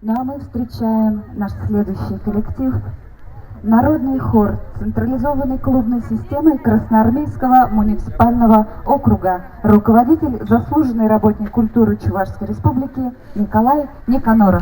Ну а мы встречаем наш следующий коллектив. Народный хор централизованной клубной системы Красноармейского муниципального округа. Руководитель, заслуженный работник культуры Чувашской Республики Николай Никаноров.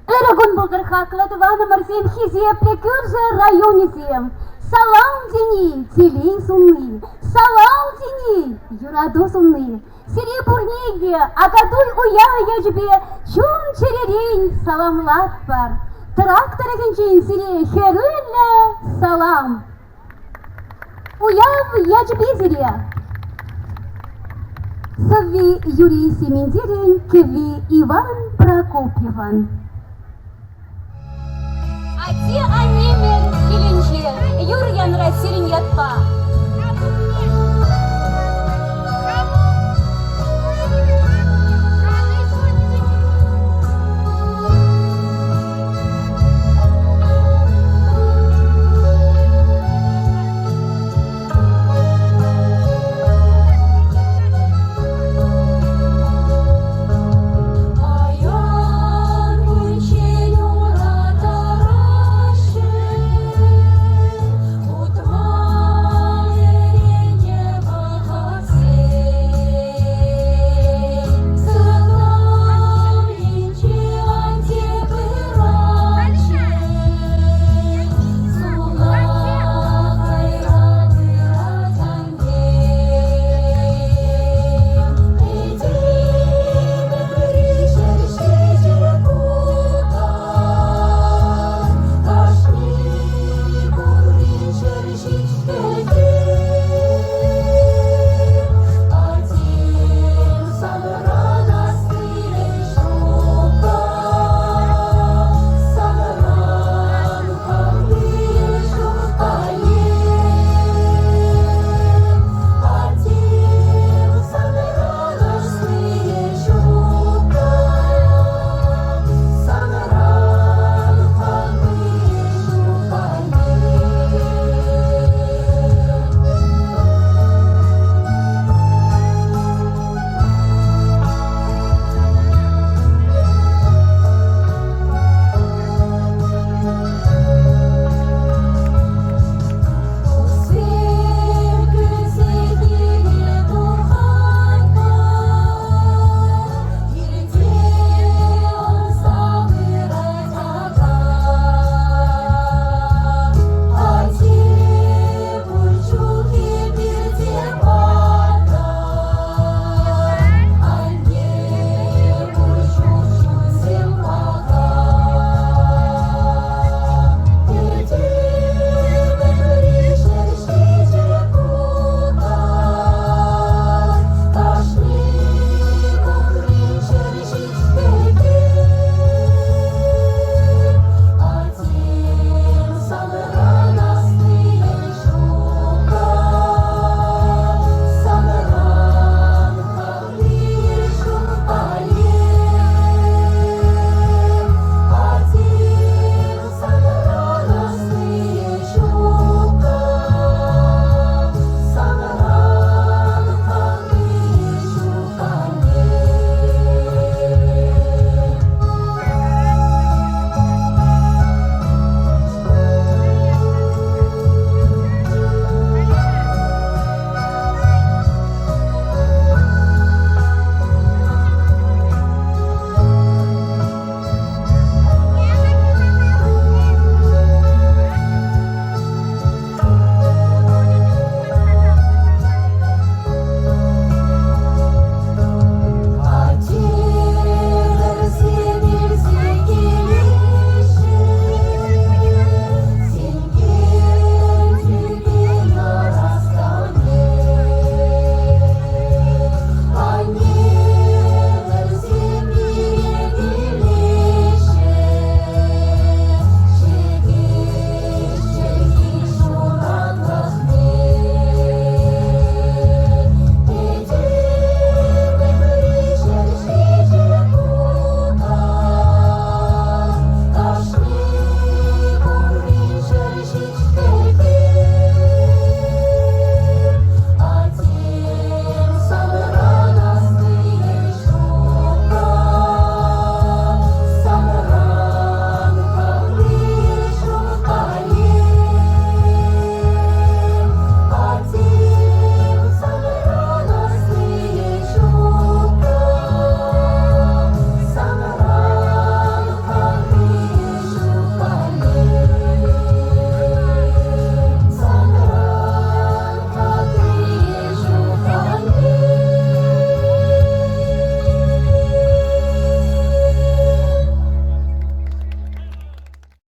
Эрагон Булгархак, Латвана Марсем Хизе, Плекюрже районисем. Салам дени, телей сунны, салам дени, юраду сунны. Серебурнеге, агадуй уя яжбе, чун черерень, салам латпар. Трактор генчин сире, херюлле, салам. Уяв яжбе зире. Сави Юрий Семендерин, Кеви Иван Прокопьеван. Ати анемен келенше, юрьян расилин ятпа.